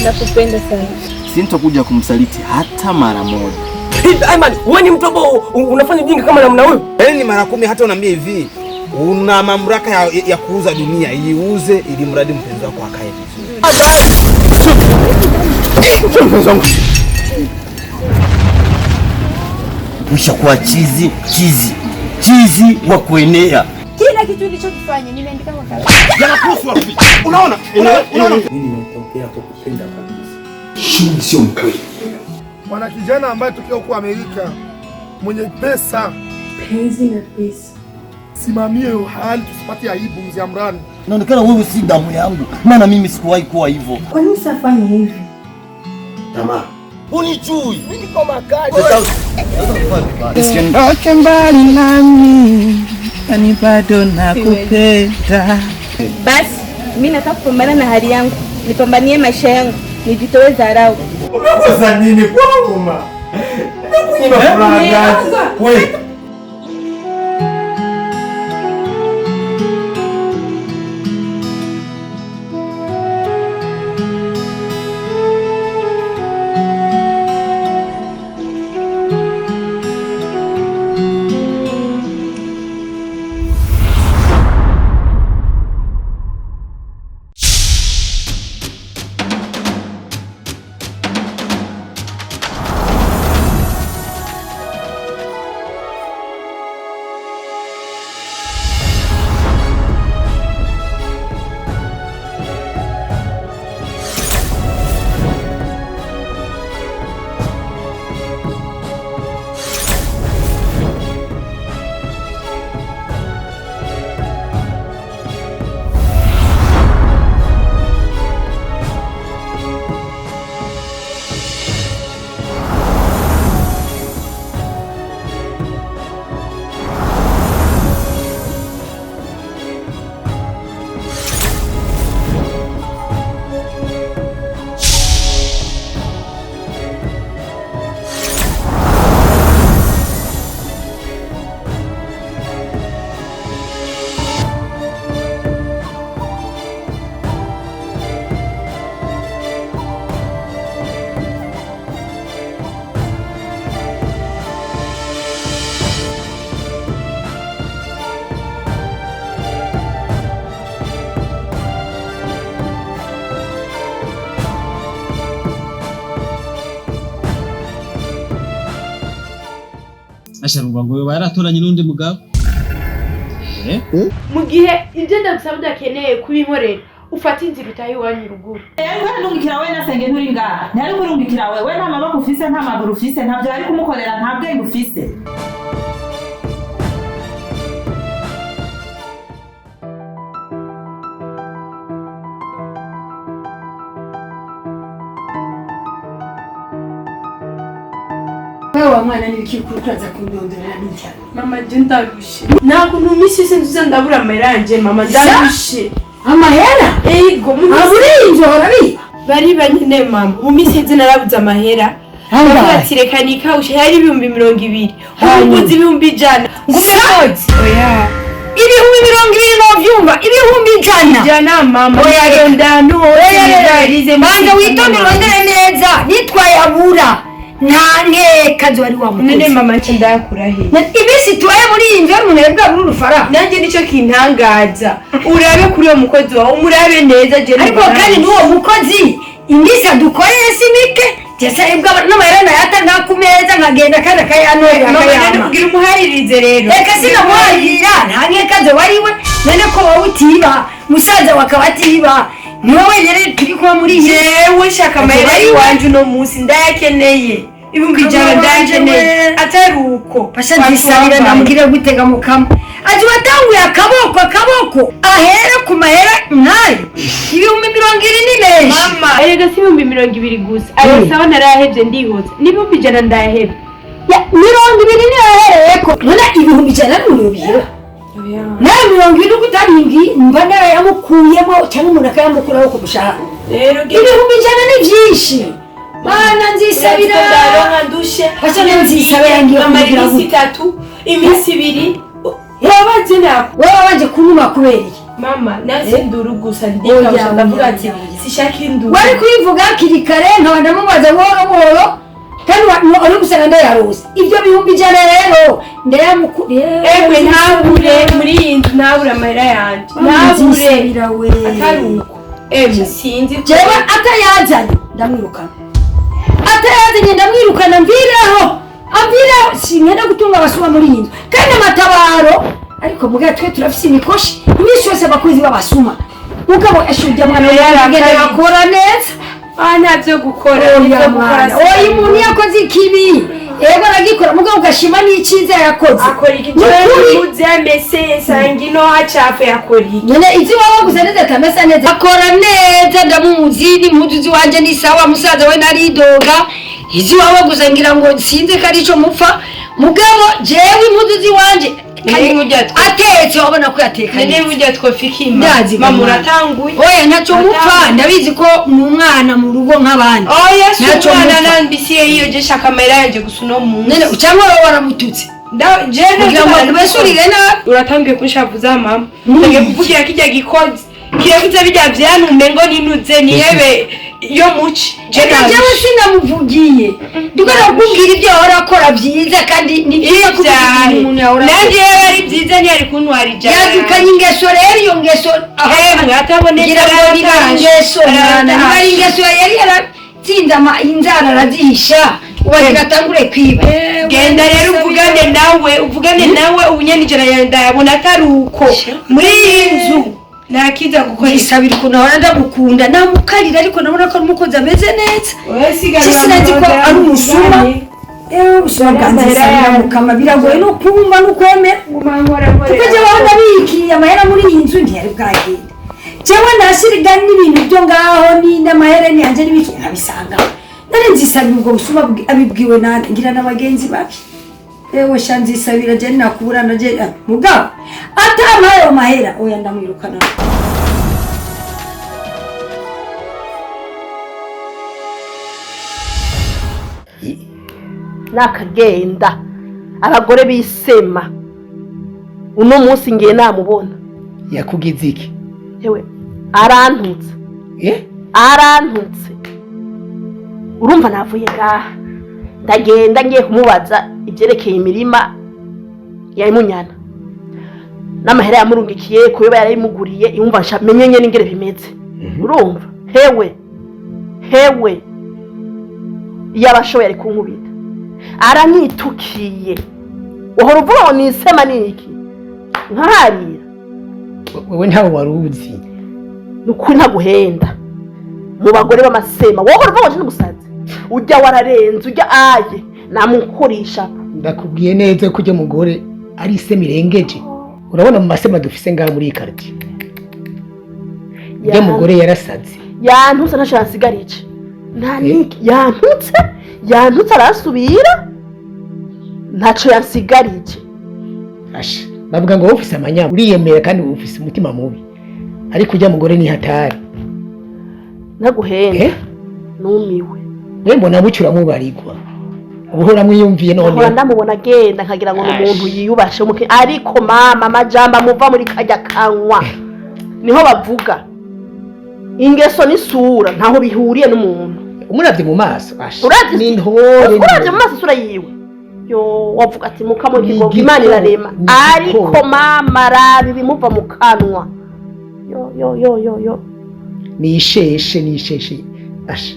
Nakupenda sana. Sintokuja kumsaliti hata mara moja. Aiman, wewe ni mtu ambao unafanya ujinga kama namna huyo? Yaani ni mara 10 hata unaambia hivi. Una mamlaka ya kuuza dunia, iuze ili mradi mpenzi wako akae vizuri. Ushakuwa chizi wa kuenea. Kila kitu nilichokifanya nimeandika kwa kalamu. Janakusu wapi? Unaona? Mimi nimetokea kwa kupenda kabisa. Sio mkweli. Mwana kijana ambaye tokea huko Amerika mwenye pesa. Penzi na pesa. Simamie hiyo hali tusipate aibu mzee Amrani. Inaonekana wewe si damu yangu. Maana mimi sikuwahi kuwa hivyo. Kwa nini usafanye hivi? Tamaa. Unijui. Mimi niko makali. Usiondoke mbali nami, ani bado nakupenda. Basi, mimi nataka kupambana na hali yangu. Nipambanie maisha yangu. Nijitoe dharau. Unakosa nini kwangu ma? Unakunyima furaha gani? Wewe Asharungwa ngo baratoranye n'undi mugabo. Mu gihe ibyo ndagusaba udakeneye kubinkorera ufata inzira utayi wanyu ruguru. Ariko nungikira we nasenge nturi ngaha. Ntari kurungikira we nta maboko ufise nta maguru ufise ntabyo ari kumukorera nta bwenge ufise. Wewe mwana nilikikurukaza kunyondera nija. Mama ndagushe. Nako numisi sinzuza ndabura ameranje mama ndagushe. Amahera? Ego mumisi injora bi. Bari banyine mama. Mumisi nzi narabuza amahera. Batirekanika ushe yari 220. Umubuzi 100. Ngusozi. Oya. 220 no vyumba. 100 jana mama. Oya ndano. Oya banza witondere ndere neza. Nitwayabura. Nane kazi wari wa mukozi. Nene mama ndakura he. Ibisi tuwaye muri injo munebwa muri rufara. Nanje nico kintangaza. Urabe kuri uwo mukozi wawe umurabe neza je. Ariko kandi nuwo mukozi indisa dukoreye simike. Jesa ibwa n'amarana yatanga ku meza nkagenda kandi akayanora akayama. Kugira umuharirize rero. Eka sina muharira ntange kazi wari we. Nene ko wowe utiba musaza wakabatiba. Ni wowe nyere turi kuba muri yewe shaka amahera wanje no munsi ndayakeneye. Ibumbi jana ndakeneye ataruko pasha ndisabira ndamugire gutega mukama aje watanguye akaboko ahera ku mahera nayo 220 ni menshi mama erega si 220 gusa ayo sawa narahevye ndihoza n'ibumbi jana ndahevye ya 220 ni ahereko nona 200 n'urubiro nayo 220 kutaringi mbana yamukuyemo cyangwa umuntu akayamukuraho ku mushahara rero 200 ni byinshi Bana nzisabira ndaronka ndushe basha nzisabira ngiye amarisi 3 iminsi 2 yabaje nako wabaje kunuma kubereye mama nase nduru gusa ndika ndavuga ati sishaka induru wari kuyivuga kiri kare nkaba ndamubaza buhoro kandi uri gusanga ndayarose ibyo bihumbi ijana rero ndayamukuriye emwe ntabure muri iyi nzu ntabure amahera yanjye ntabure ataruko emwe sinzi jewe atayazanye ndamwirukana mvireho sinkenda gutunga abasuma muri iyi nzu kandi amatabaro ariko muga twe turafise imikoshi imisi yose abakozi b'abasuma mugabo ashujya mwana yaragenda bakora neza ntabyo gukora oya umuntu yakoze ikibi ego aragikora mugabo ugashima n'icyiza yakoze akora ikimuze amese sangino hacafe yakora iki none izi waba gusa neza kamesa neza akora neza ndamumuzi n'impuzu ziwanje ni sawa musaza we naridoga izi waba gusa ngira ngo sinze ko arico mupfa mugabo jewe impuzu ziwanje atetse wabona ko yatekanye nene burya twofikima mama uratanguye oya ntacyo mupfa ndabizi ko ni umwana mu rugo nk'abandi oya si umwana nambisiye iyo je shaka amahera yanje gusa uno munsi nene cyangwa wowe waramututse uratangiye kunshavuza mama ngiye kuvugira kijya gikozi kirevuze bijya byantume ngo ninuze nihebe yo muci jewe sinamuvugiye ndikora kubwira ibyo ahora akora byiza kandi ni byiza nanjye yewe ari byiza ntiyari kuntwara ijana yazikanye ingeso rero iyo ngeso ataboneka ari ingeso yari yaratsinze inzara arazihisha ubagira atangure kwiba genda rero uvugane nawe ubunyanijana yawe ndayabona atari uko muri iyi nzu nakiza gukora isabira ukuntu ahora ndamukunda namukarira ariko nabona ko umukozi ameze neza sinazi ko ari umusuma ubusuma bwanjye isabira mukama biragoye no kumva no kwemera kuko jyewe aho ndabikiriye amahera muri iyi nzu ntiyari bwagenda jewe nashyiriga n'ibintu byo ngaho n'amahereni yanjye n'ibiki nkabisangaho nari nzisabira ubwo busuma abibwiwe nande ngira n'abagenzi babi ewe sha nzisabira je nakubura naje mugabo atamaye mahera oya ndamwirukana nakagenda abagore bisema uno munsi ngiye namubona yakugize iki yewe arantutse arantutse urumva navuye ngaha ndagenda ngiye kumubaza ibyerekeye imirima ya Munyana n'amahera yamurungikiye kuyoba yarayimuguriye yumva nsamenye nyene ingere bimeze urumva hewe yabashoboye ari kunkubita aranyitukiye uhora uvuga ngo nisema niki nkaharira wewe ntawe waruzi nukuri ntaguhenda mu bagore b'amasema wowe uvuga ngo n'umusazi ujya wararenze ujya aye namukorisha ndakubwiye neza ko ujya mugore ari isema irengeje urabona mu masema dufise ngaha muri quartier ujya mugore yarasaze yantutse ntashasigarije nta niki yantutse arasubira ntaco yansigarije asha bavuga ngo ufise amanyama uriyemera kandi ufise umutima mubi ariko ujya mugore ni hatari naguhenda numiwe we mbona bucura mubarigwa ubuhora mwiyumviye none ahora ndamubona agenda nkagira ngo umuntu yiyubashe umuke ariko mama amajamba muva muri kajya kanwa niho bavuga ingeso n'isura ntaho bihuriye n'umuntu umuravye mu maso asha n'intore uravye mu maso sura yiwe yo wavuga ati mukamo kigogo Imana irarema ariko mama rabi bimuva mu kanwa yo ni isheshe asha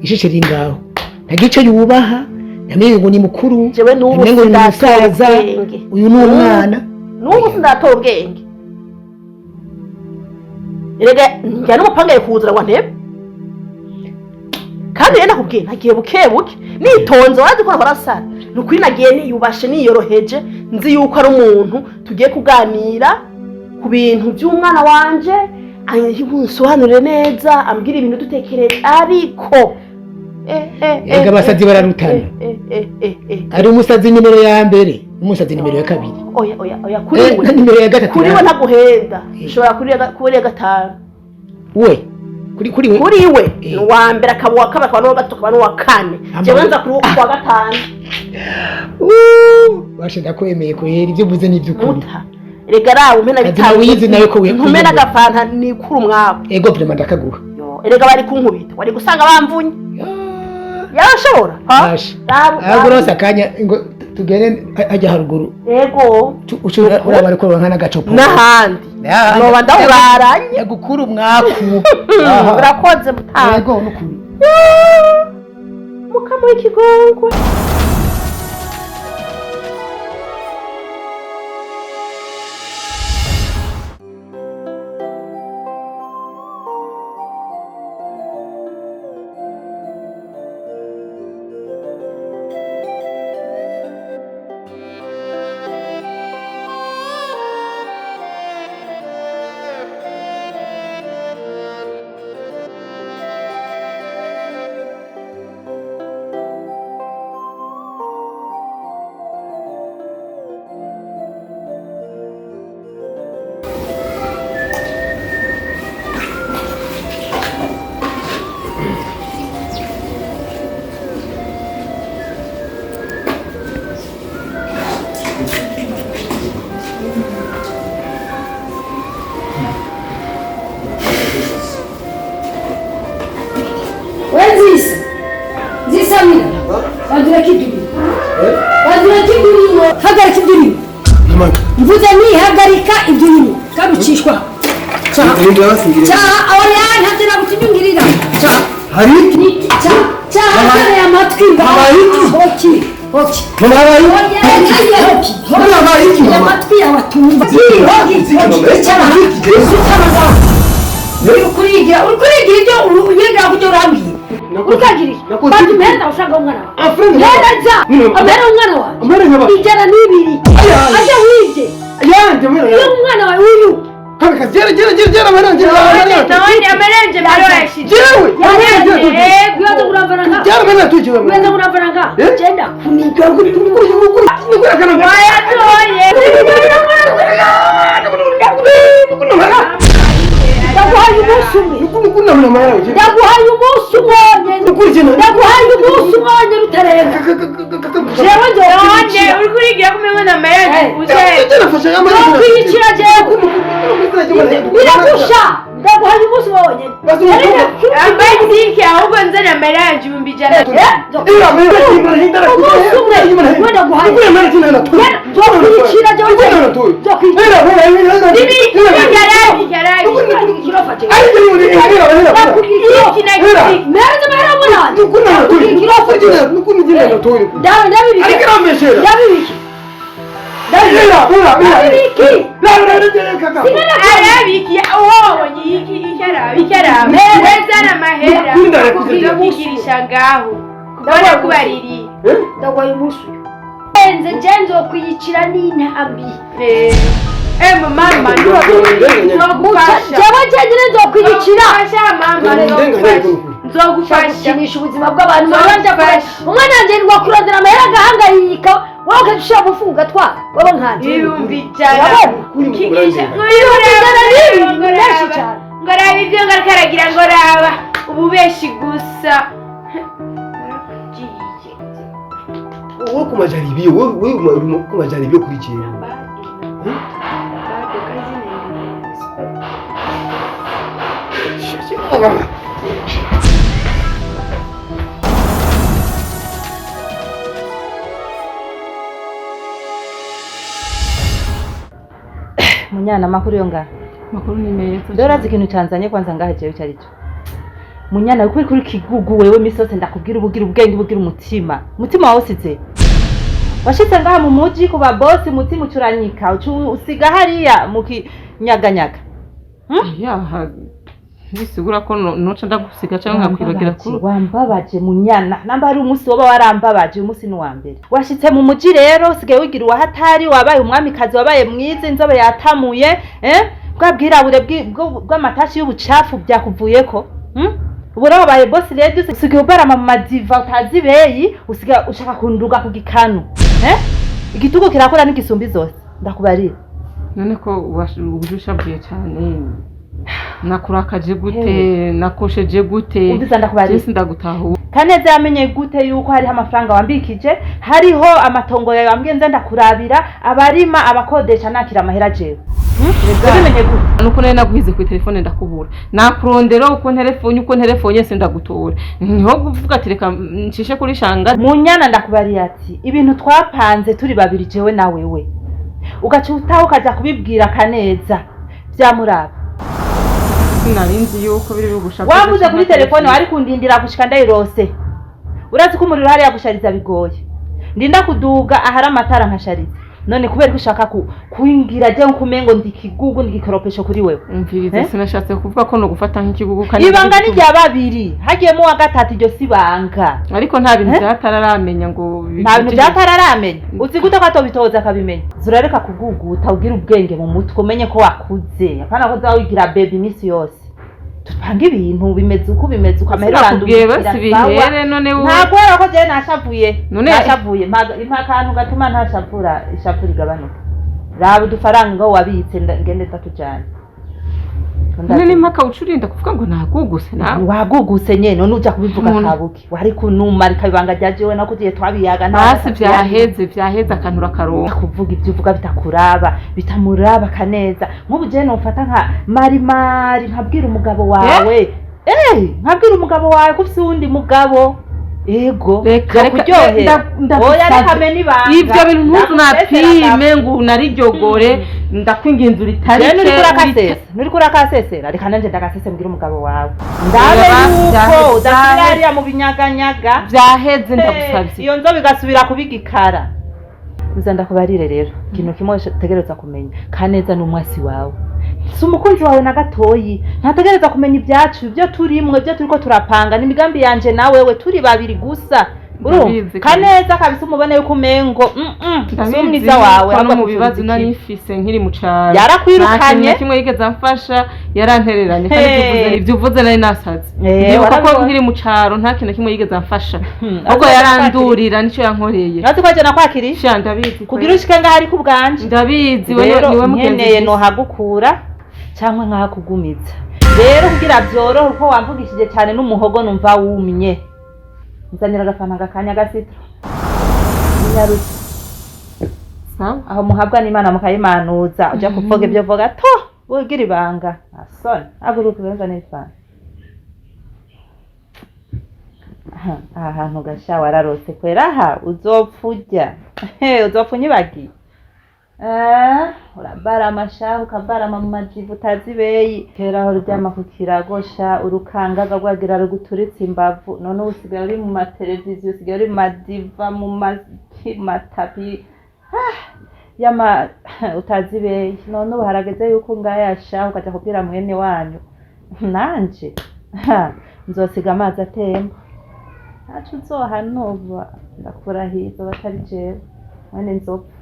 isheshe ringaho ntagico yubaha namenye ngo ni mukuru jewe n'ubu sindasaza uyu ni umwana n'ubu sindatora ubwenge erega njya n'umupanga kuzura ngo ntebe kandi rero nakubwiye nagiye buke nitonze warazi ko barasara nukuri nagiye niyubashe niyoroheje nzi yuko ari umuntu tugiye kuganira ku bintu by'umwana wanje anyisobanurire neza ambwira ibintu dutekereje ariko ega basazi bararutana ari umusazi nimero ya mbere umusazi nimero ya kabiri oya kuriwe nimero ya gatatu kuriwe ntaguhenda ushobora kuri ya gatanu we kuriwe wa mbere akabuwa kabiri akaba n'uwa gatatu akaba n'uwa kane jewe nza kuri wa gatanu bashe ndakwemeye ko yeri ibyo uvuze ni iby'ukuri erega rawe umpena Kazima wiyizi nawe ko ntumena agafanta nikura umwabo ego vrema ndakaguha erega bari kunkubita wari gusanga bamvunye yashobora agurose akanya ngo tugende hajya haruguru ego uraba ariko nka n'agacopo n'ahandi noba ndawuraranye yagukura umwaku urakoze mutanga ego n'ukuri mukama w'ikigongwe hagarika ibyo urimo mvuze nihagarika ibyo urimo kabicishwa cyaha oya ntabyo nagutunyungirira hari cyaha amatwi hoki amatwi yawe atumva uri kurigira ibyo ugendera ku byo urambwiye ukagirira bandi meza usanga umwana wawe neza amera umwana wawe ijana n'ibiri ajya wibye iyo umwana wawe uyu kaka gera amarenge ndabona amarenge barashije gwiza kuramfaranga gera amarenge tugiwe gwiza kuramfaranga genda kuniga wayatoye ndaguhaye umunsi umwe rutarenga jewe none uri kurigira kumenya n'amarenge kwiyicira jewe biragusha ndaguhaye umunsi wonyine ambaye zinki ahubwo nzana amarenge 100 umunsi umwe wenda guhaye kwiyicira jenzo kwiyicira n'intambi mama jewe jengine nzokwiyicira nzogufasha ubuzima bw'abantu umwana wanje ngo kurondera amahera agahangayika wowe ukajishira mufu ugatwara wowe nkanje ngo raba ibyo ngaruka aragira ngo raba ububeshi gusa wowe kumajaribiyo wowe kumajaribiyo kuri jewe Munyana makuru yonga. Makuru ni meza. Dora zikintu canzanye kwanza ngaha jewe cyaricyo. Munyana kuri kigugu wewe misose ndakubwira ubugira ubwenge ubugira umutima. Umutima wawe usize. Washitse ngaha mu muji kuba boss umutima ucuranyika usiga hariya mukinyaganyaga. Ya bisigura ko noca ndagusiga cyangwa nkakwibagira kuri wambabaje Munyana namba ari umunsi woba warambabaje umunsi ni wa mbere washitse mu muji rero usigaye wigira wa hatari wabaye umwamikazi wabaye mwiza inzobe yatamuye bwabwirabure bw'amatashi y'ubucafu byakuvuyeko ubura wabaye boss rero usigaye ubarama mu madiva utazi beyi usigaye ushaka kunduga ku gikanu igitugu kirakora n'igisumbi zose ndakubarira none ko ubujusha bwiye cyane nakurakaje gute nakosheje gute umviza ndakubari ndagutahu Kaneza yamenye gute yuko hariho amafaranga wambikije hariho amatongo yawe wambwiye nza ndakurabira abarima abakodesha nakira amahera jewe ubimenye gute nuko nari naguhize ku telefone ndakubura nakurondera uko telefone se ndagutora niho kuvuga ati reka ncishe kuri shanga Munyana ndakubariye ati ibintu twapanze turi babiri jewe na wewe ugaca utaho ukaja kubibwira Kaneza byamuraba sinarinzi yuko biri bugushaka wavuze kuri telefone wari kundindira gushika ndayirose urazi ko umuriro hari yagushariza bigoye ndinda kuduga ahari amatara nkashariza none kubera ko ushaka kuingira je nkumengo ndikigugu ndikikoropesho kuri wewe umvirize sinashatse kuvuga ko no gufata nk'ikigugu kandi ibanga ni rya babiri hagiyemo wa gatatu iryo sibanga ariko nta bintu byatararamenya ngo nta bintu byatararamenya uzi gute ko atobitoza akabimenya zurareka kuguguta ugira ubwenge mu mutwe umenye ko wakuze apana ko zawigira baby misi yose tupanga ibintu bimeze uko amahera randubye basi bihere none ntabwo rero ko je nashavuye impakantu gatuma ntashavura ishapura igabanuka raba udufaranga ngo wabitse ngende tatujana none impaka ucurinda kuvuga ngo naguguse nawe waguguse nyene none uja kubivuga kabuki wari kunuma rikabanga ryajewe nako giye twabiyaga hasi vyaheze akanura karonka kuvuga ibyo uvuga bitakuraba bitamuraba Kaneza nk'ubu je nofata nka mari nkabwira umugabo wawe nkabwira umugabo wawe ko ufite uwundi mugabo ego reka kuryohera oya reka meni banga ivyo bintu ntuzu napime ngo narijyogore ndakwinginze uritari nuri kurakasesera reka nanje ndakasese mbwira umugabo wawe ndabe yuko udasirariya mu binyaganyaga vyaheze ndagusabye iyo nzo bigasubira kubigikara uza ndakubarire rero kintu kimwe tegereza kumenya Kaneza n'umwasi wawe si umukunzi wawe na gatoyi ntategereza kumenya ibyacu ibyo turimwe ibyo turiko turapanga n'imigambi yanje nawe we turi babiri gusa Kaneza kabisa umubone yuko umengo si umwiza wawe no mu bibazo nari mfise nkiri mu caro yarakwirukanye kimwe yigeze amfasha yarantereranye kandi ibyo uvuze nari nasaze nibuka ko nkiri mu caro nta kintu kimwe yigeze amfasha ahubwo yarandurira nico yankoreye nazi ko je nakwakirisha ndabizi kugira ushike ngaho ari ku bwanje ndabizi niwe mugenzi no hagukura cyangwa nkakugumiza rero kugira byorohe uko wamvugishije cyane n'umuhogo numva wumye nzanira agafana gakanya gasito nyaruti aho muhabwa n'Imana mukayimanuza uja kuvuga ibyo vuga to ugira ibanga asone aguruka benza n'ifana aha hantu gasha wararose kwera aha uzopfujya uzopfunyibagi urabara amashaho ukabara mu majivu utazibeyi kera aho uryama ku kiragosha urukangaga rwagira ruguturitse imbavu none usigaye uri mu mateleviziyo usigaye uri mu madiva mu matapi utazibeyi none ubu harageze yuko ngayashaho ukaja kubwira mwene wanyu nanje nzosiga amazi atemba ntaco uzohanova ndakurahiza batari jewe mwene nzopfa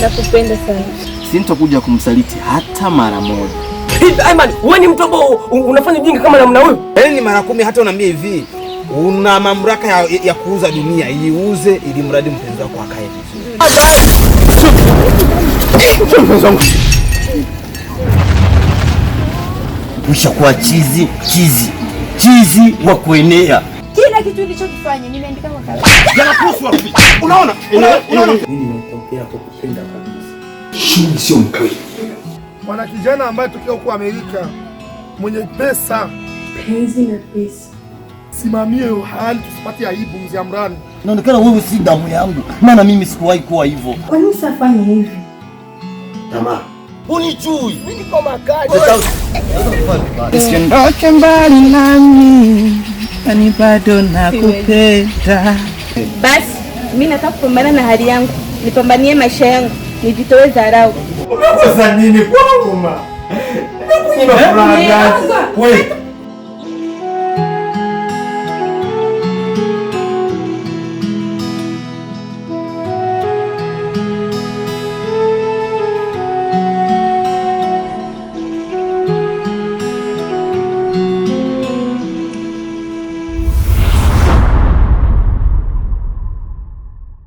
Nakupenda sana. Sintokuja kumsaliti hata mara moja. Aiman, wewe ni mtu ambao unafanya ujinga kama namna huyo? Yaani ni mara 10 hata unaambia hivi, una mamlaka ya kuuza dunia, iuze ili mradi mpenzi wako akae vizuri. Ushakuwa chizi wa kuenea. Kila kitu nilichokifanya nimeandika kwa kalamu. Janakuswa. Unaona? Mimi nimetokea kwa kupenda kabisa. Shughuli sio mkweli. Mwana kijana ambaye tokea huko Amerika mwenye pesa, Penzi na pesa. simamie hiyo hali tusipate aibu mzee Amrani. Inaonekana wewe si damu yangu, maana mimi sikuwahi kuwa hivyo. Kwa nini usafanye hivi? Tamaa. Unijui. Mimi niko makali. Usiondoke mbali nami, ani bado nakupenda. Basi mimi nataka kupambana na hali yangu, nipambanie maisha yangu, nijitoe dharau. Umekosa nini kwangu ma? Nimekunyima furaha gani? Wewe